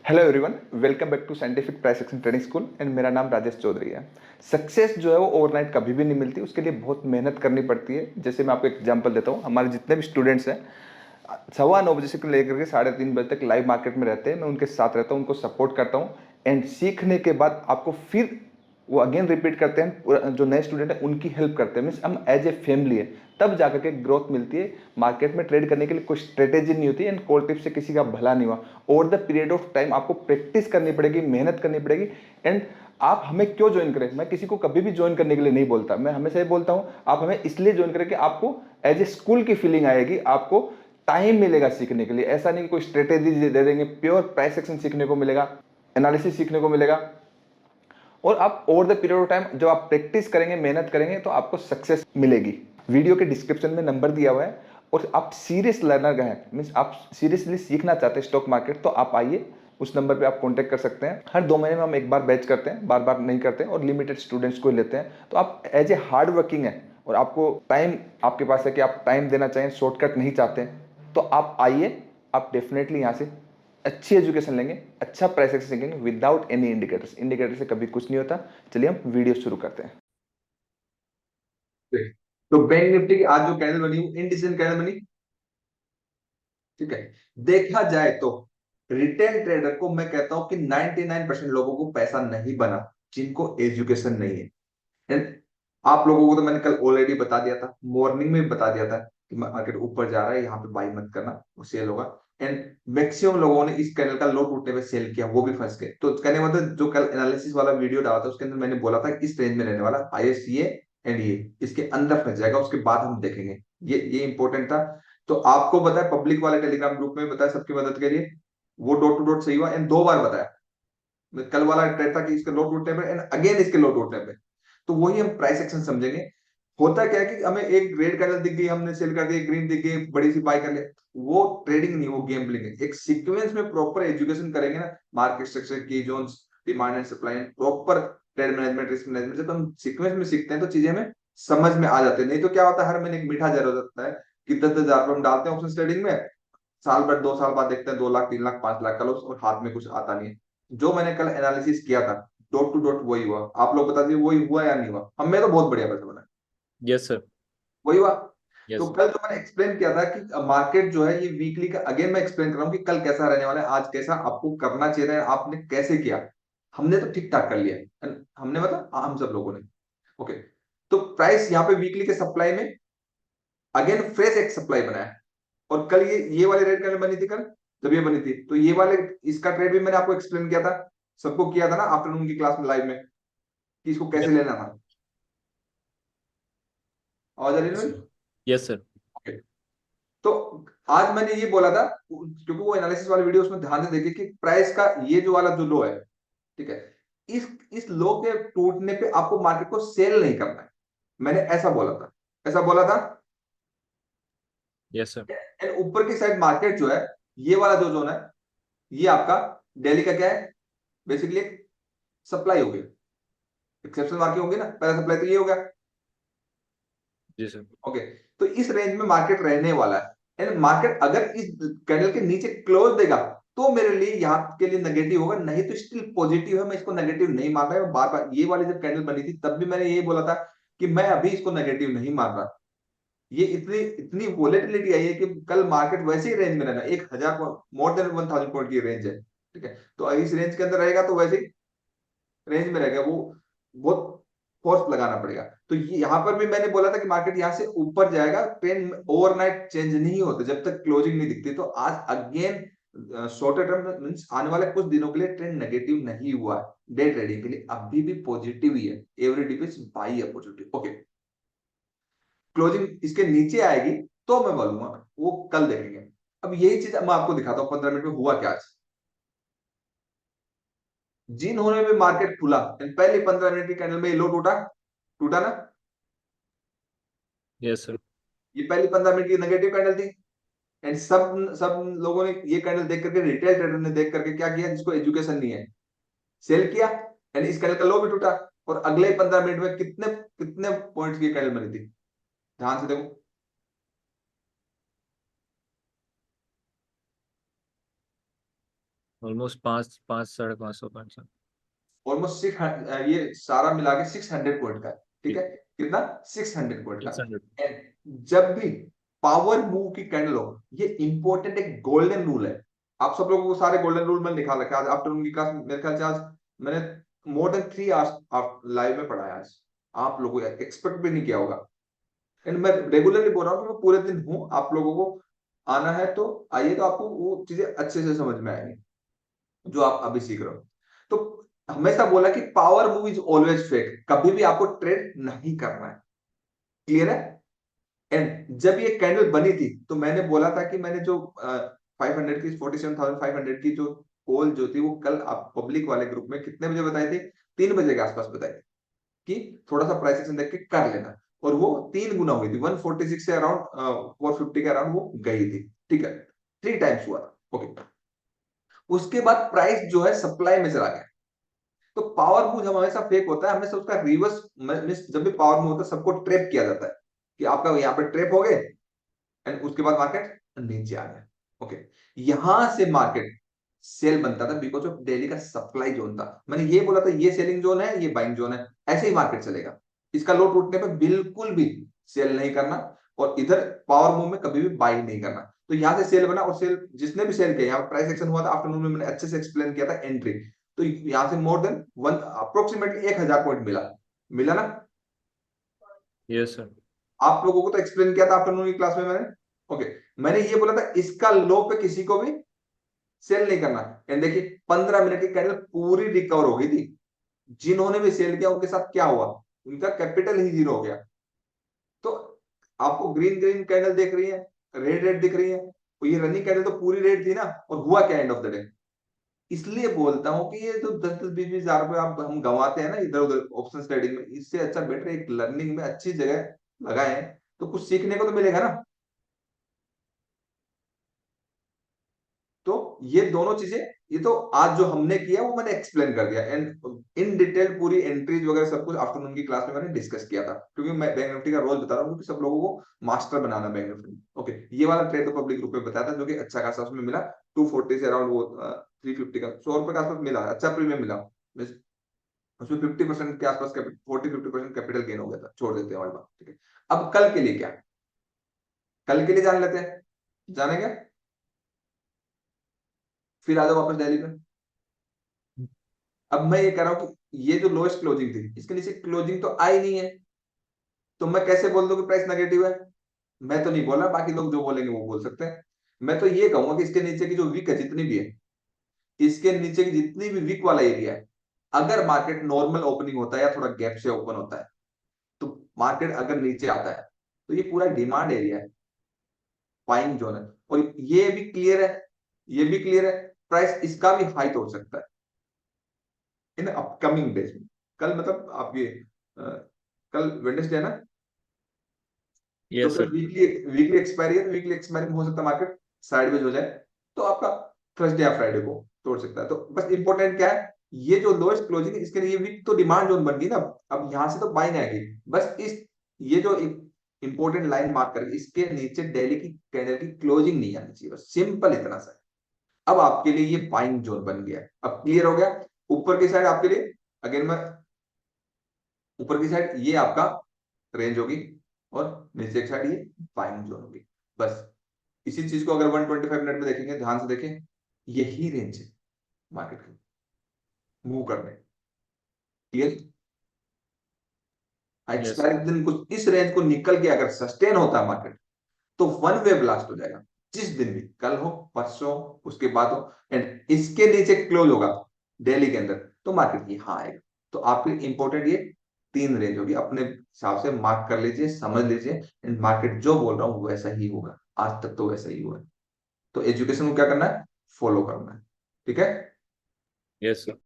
Hello everyone, welcome back to scientific price action trading school and मेरा नाम राजेश चौधरी है। Success जो है वो ओवरनाइट कभी भी नहीं मिलती, उसके लिए बहुत मेहनत करनी पड़ती है। जैसे मैं आपको एग्जांपल देता हूँ, हमारे जितने भी स्टूडेंट्स हैं 9:15 बजे से लेकर के 3:30 बजे तक लाइव मार्केट में रहते हैं। मैं उनके साथ रहता हूँ, उनको सपोर्ट करता हूँ एंड सीखने के बाद आपको फिर वो अगेन रिपीट करते हैं। जो नए स्टूडेंट है उनकी हेल्प करते हैं, मीन्स हम एज ए फैमिली है, तब जाकर के ग्रोथ मिलती है। मार्केट में ट्रेड करने के लिए कोई स्ट्रेटेजी नहीं होती एंड कोल्ड टिप से किसी का भला नहीं हुआ। Over the period of time आपको प्रैक्टिस करनी पड़ेगी, मेहनत करनी पड़ेगी। एंड आप हमें क्यों ज्वाइन करें, मैं किसी को कभी भी ज्वाइन करने के लिए नहीं बोलता, मैं हमेशा ये बोलता हूं आप हमें इसलिए ज्वाइन करें कि आपको एज ए स्कूल की फीलिंग आएगी, आपको टाइम मिलेगा सीखने के लिए। ऐसा नहीं कि कोई स्ट्रेटेजी दे देंगे, प्योर प्राइस एक्शन सीखने को मिलेगा, एनालिसिस सीखने को मिलेगा। और आप over the period of time जब आप प्रैक्टिस करेंगे, मेहनत करेंगे, तो आपको सक्सेस मिलेगी। वीडियो के डिस्क्रिप्शन में नंबर दिया हुआ है, और आप सीरियस लर्नर हैं, मीन्स आप सीरियसली सीखना चाहते हैं स्टॉक मार्केट, तो आप आइए, उस नंबर पे आप कांटेक्ट कर सकते हैं। हर 2 महीने में हम एक बार बैच करते हैं, बार बार नहीं करते हैं, और लिमिटेड स्टूडेंट्स को लेते हैं। तो आप एज ए हार्ड वर्किंग है और आपको टाइम आपके पास है कि आप टाइम देना चाहें, शॉर्टकट नहीं चाहते, तो आप आइए। आप डेफिनेटली यहाँ से अच्छी एजुकेशन लेंगे, अच्छा प्राइस एक्शन सीखेंगे विदाउट एनी इंडिकेटर्स। इंडिकेटर से कभी कुछ नहीं होता। चलिए हम वीडियो शुरू करते हैं। तो बैंक निफ्टी की आज जो कैंडल बनी वो इंडिसेंट कैंडल बनी। ठीक है, देखा जाए तो रिटेल ट्रेडर को मैं कहता हूं कि 99% लोगों को पैसा नहीं बना जिनको एजुकेशन नहीं है। And आप लोगों को तो मैंने कल ऑलरेडी बता दिया था, मॉर्निंग में भी बता दिया था कि मार्केट ऊपर जा रहा है, यहाँ पे बाई मत करना, वो सेल होगा। एंड मैक्सिमम लोगों ने इस कैंडल का लो टूटने पे सेल किया, वो भी फंस गए। तो कहने का मतलब जो कल एनालिसिस वाला वीडियो डाला था उसके अंदर मैंने बोला था कि इस रेंज में रहने वाला हाईएस्ट ये एंड ये इसके अंदर फंस जाएगा, उसके बाद हम देखेंगे। ये इंपॉर्टेंट था। तो आपको बताया, पब्लिक वाले टेलीग्राम ग्रुप में बताया सबकी मदद के लिए, वो डॉट टू डॉट सही हुआ। एंड 2 बार बताया, कल वाला ट्रेड था कि इसके लो टूटने पे एंड अगेन इसके लो टूटने पे। तो वही हम प्राइस एक्शन समझेंगे। होता क्या है कि हमें एक रेड कैंडल दिख गई, हमने सेल कर दी, ग्रीन दिख गई, बड़ी सी बाय कर ले, वो ट्रेडिंग नहीं, वो गेम्बलिंग है। एक सीक्वेंस में प्रॉपर एजुकेशन करेंगे ना, मार्केट स्ट्रक्चर की zones, demand and supply, proper trade management, risk management, जब हम सीक्वेंस में सीखते हैं तो चीजें हमें समझ में आ जाती है। नहीं तो क्या होता है, हर महीने एक मीठा जरूर होता है कि 10,000 हम डालते हैं ऑप्शन ट्रेडिंग में, साल भर 2 साल बाद देखते हैं 2 लाख 3 लाख 5 लाख का लॉस और हाथ में कुछ आता नहीं है। जो मैंने कल एनालिसिस किया था डॉट टू डॉट वही हुआ। आप लोग बता दीजिए वही हुआ या नहीं हुआ। हमें तो बहुत बढ़िया पैसा बना। Yes sir. वही हुआ। तो यस। कल जो मैंने एक्सप्लेन किया था कि मार्केट जो है ये वीकली का, अगेन मैं एक्सप्लेन कर रहा हूँ कि कल कैसा रहने वाला है, आज कैसा आपको करना चाहिए था, आपने कैसे किया। हमने तो ठीक ठाक कर लिया। हमने मतलब हम सब लोगों ने। ओके, तो प्राइस यहाँ पे वीकली के सप्लाई में अगेन फ्रेश एक सप्लाई बनाया। और कल ये वाली रेड कैंडल बनी थी कल, जब ये बनी थी तो ये वाले, इसका ट्रेड भी मैंने आपको एक्सप्लेन किया था, सबको किया था ना आफ्टरनून की क्लास में लाइव में, कि इसको कैसे यस। लेना था। आवाज आ रही है ना यस मेरी? सर। Yes sir. ओके। तो आज मैंने ये बोला था क्योंकि वो एनालिसिस वाले वीडियो उसमें ध्यान से देखिए कि प्राइस का ये जो वाला जो लो है, ठीक है, इस लो के टूटने पे आपको मार्केट को सेल नहीं करना है। मैंने ऐसा बोला था, ऐसा बोला था। Yes sir. एंड ऊपर की साइड मार्केट जो है, ये वाला जो जोन है, ये आपका डेली का क्या है, बेसिकली सप्लाई हो गई। एक्सेप्शनल मार्केट होंगे ना, पहला सप्लाई तो ये हो गया। जी सर। ओके, तो इस रेंज में मार्केट रहने वाला है। एंड मार्केट अगर इस कैंडल के नीचे क्लोज देगा तो मेरे लिए यहाँ के लिए नेगेटिव होगा, नहीं तो स्टिल पॉजिटिव है। मैं इसको नेगेटिव नहीं मान रहा। बार बार ये वाली जब कैंडल बनी थी तब भी मैंने ये बोला था कि मैं अभी इसको नेगेटिव नहीं मान रहा। ये इतनी इतनी वोलेटिलिटी आई है कि कल मार्केट वैसे ही रेंज में रहना, 1,000 मोर देन 1,000 पॉइंट की रेंज है। ठीक है, तो इस रेंज के अंदर रहेगा तो वैसे ही रेंज में रहेगा, वो बहुत फोर्स लगाना पड़ेगा। तो ये यहां पर भी मैंने बोला था कि मार्केट यहां से ऊपर जाएगा, ट्रेंड ओवरनाइट चेंज नहीं होता जब तक क्लोजिंग नहीं दिखती। तो आज अगेन शॉर्टर टर्म मींस आने वाले कुछ दिनों के लिए ट्रेंड नेगेटिव नहीं हुआ है। डे ट्रेडिंग के लिए अभी भी पॉजिटिव ही है, एवरी डे पे बाई अपॉर्चुनिटी। ओके, क्लोजिंग इसके नीचे आएगी तो मैं बोलूंगा, वो कल देखेंगे। अब यही चीज मैं आपको दिखाता हूँ 15 मिनट में हुआ क्या आज। जिन होने में मार्केट खुला पहले 15 मिनट की कैंडल में लो टूटा, टूटा ना। Yes sir. ये पहली 15 मिनट की नेगेटिव कैंडल थी। एंड सब सब लोगों ने ये कैंडल देख करके, रिटेल ट्रेडर ने देख करके क्या किया, जिसको एजुकेशन नहीं है, सेल किया। एंड इस कैंडल का लो भी टूटा। और अगले 15 मिनट में कितने कितने पॉइंट्स की कैंडल बनी थी, ध्यान से देखो। ऑलमोस्ट 500 साढ़े 500 500। ऑलमोस्ट ये सारा मिला के 600 पॉइंट का है, ठीक है। कितना? 600 पॉइंट का। 600। एंड जब भी पावर मूव की कैंडल हो, ये इंपॉर्टेंट एक गोल्डन रूल है। आप सब लोगों को सारे गोल्डन रूल मैंने निकाल रखा है। आज आफ्टरनून की क्लास मेरे ख्याल से आज मैंने मोर देन 3 आवर्स लाइव में पढ़ाया आज। आप लोगों को एक्सपेक्ट भी नहीं किया होगा। एंड मैं रेगुलरली बोल रहा हूँ कि मैं पूरे दिन हूँ, आप लोगों को आना है तो आइए, तो आपको वो चीजें अच्छे से समझ में आएंगी जो आप अभी सीख रहे हो। तो हमेशा बोला कि power move is always fake, कभी भी आपको ट्रेड नहीं करना है। क्लियर है? एंड जब ये कैंडल बनी थी तो मैंने बोला था कि मैंने जो 500 की 47,500 की जो कॉल जो थी वो कल आप पब्लिक वाले ग्रुप में कितने बजे बताई थी? 3 बजे के आसपास बताई थी कि थोड़ा सा प्राइस एक्शन देख के कर लेना। और वो 3 गुना हुई थी, 146 से अराउंड 450 के अराउंड वो गई थी, ठीक है। 3 टाइम्स हुआ था, ओके। उसके बाद प्राइस जो है सप्लाई में चला गया। तो पावर मूव जब हमेशा फेक होता है, हमेशा उसका रिवर्स मींस जब भी पावर मूव होता है सबको ट्रैप किया जाता है कि आपका यहाँ पे ट्रैप हो गए एंड उसके बाद मार्केट नीचे आ गया, ओके। यहां से मार्केट सेल बनता था बिकॉज ऑफ डेली का सप्लाई जोन था। मैंने ये बोला था ये सेलिंग जोन है, ये बाइंग जोन है, ऐसे ही मार्केट चलेगा। इसका लो टूटने पर बिल्कुल भी सेल नहीं करना और इधर पावर मूव में कभी भी बाइंग नहीं करना। तो यहां से सेल बना और सेल जिसने भी सेल किया, यहाँ प्राइस एक्शन हुआ था आफ्टरनून में, मैंने अच्छे से एक्सप्लेन किया था एंट्री। तो यहां से more than one approximately 1,000 point मिला, मिला ना? Yes sir. आप लोगों को तो एक्सप्लेन किया था आफ्टरनून की क्लास में मैंने, ओके। मैंने ये बोला था इसका लो पे किसी को भी सेल नहीं करना। एंड देखिए 15 मिनट की कैंडल पूरी रिकवर हो गई थी। जिन्होंने भी सेल किया उनके साथ क्या हुआ? उनका कैपिटल ही जीरो हो गया। तो आपको ग्रीन ग्रीन कैंडल देख रही है, रेड रेड दिख रही है, तो ये रनिंग कैंडल तो पूरी रेड थी ना। और हुआ क्या एंड ऑफ द डे? इसलिए बोलता हूं कि ये जो 10-10 20-20 हजार रुपए आप हम गंवाते हैं ना इधर उधर ऑप्शन ट्रेडिंग में, इससे अच्छा बेटर एक लर्निंग में अच्छी जगह लगाएं तो कुछ सीखने को तो मिलेगा ना। तो ये दोनों चीजें, ये तो आज जो हमने किया वो मैंने एक्सप्लेन कर दिया एंड इन डिटेल पूरी एंट्रीज वगैरह सब कुछ आफ्टरनून की क्लास में मैंने डिस्कस किया था, क्योंकि मैं बैंक निफ्टी का रोल बता रहा हूँ क्योंकि सब लोगों को मास्टर बनाना बैंक निफ्टी में, ओके। ये वाला ट्रेड तो पब्लिक ग्रुप में बताया था जो कि अच्छा खासा उसमें मिला, 240 से अराउंड वो 350 का 100 रुपए के आसपास मिला, अच्छा प्रीमियम मिला। उसमें 50% के आसपास 40-50% कैपिटल गेन हो गया था, छोड़ देते हैं वाली बात, ठीक है। अब कल के लिए क्या? कल के लिए जान लेते हैं, जानेंगे? फिर आ जाओ वापस दिल्ली पे। अब मैं ये कह रहा हूं कि ये जो लोएस्ट क्लोजिंग थी इसके नीचे क्लोजिंग तो आई नहीं है, तो मैं कैसे बोल दूं कि प्राइस नेगेटिव है? मैं तो नहीं बोल रहा, बाकी लोग जो बोलेंगे वो बोल सकते हैं। मैं तो ये कहूंगा कि इसके नीचे की जो वीक है जितनी भी है, इसके नीचे की जितनी भी वीक वाला एरिया है, अगर मार्केट नॉर्मल ओपनिंग होता है या थोड़ा गैप से ओपन होता है, तो मार्केट अगर नीचे आता है तो ये पूरा डिमांड एरिया है, बाइंग जोन है। और ये भी क्लियर है, ये भी क्लियर है, प्राइस इसका भी हाई तो हो सकता है इन अपकमिंग डेज में। कल मतलब आप ये कल वेडनेसडे है ना, तो यस कल सर। वीकली वीकली एक्सपायरी है, तो वीकली एक्सपायरी में हो सकता है मार्केट साइडवेज हो जाए, तो आपका थर्सडे या फ्राइडे को तोड़ सकता है। तो बस इंपॉर्टेंट क्या है, ये जो लोएस्ट क्लोजिंग है इसके लिए ये वीक तो डिमांड जोन बन गई ना। अब यहां से तो बाइंग आएगी, बस इस ये जो इंपॉर्टेंट लाइन मार्क करके इसके नीचे डेली की कैंडल की क्लोजिंग नहीं आनी चाहिए, बस सिंपल इतना सा है। अब आपके लिए ये बाइंग जोन बन गया है, अब क्लियर हो गया। ऊपर की साइड आपके लिए, अगेन मैं, ऊपर की साइड ये आपका रेंज होगी और नीचे की साइड ये बाइंग जोन होगी, बस। इसी चीज को अगर 125 मिनट में देखेंगे, ध्यान से देखें, यही रेंज है मार्केट की मूव करने। क्लियर? यस एक्सपायरी दिन कुछ इस रेंज को निकल के अगर सस्टेन होता है मार्केट, तो वन वे ब्लास्ट हो जाएगा, जिस दिन भी, कल हो परसों उसके बाद हो, एंड इसके नीचे क्लोज होगा डेली के अंदर, तो मार्केट यहां आएगा। तो आपके इंपॉर्टेंट ये 3 रेंज होगी, अपने हिसाब से मार्क कर लीजिए, समझ लीजिए, एंड मार्केट जो बोल रहा हूं वैसा ही होगा, आज तक तो वैसा ही हुआ है। तो एजुकेशन को क्या करना है? फॉलो करना है, ठीक है। Yes sir.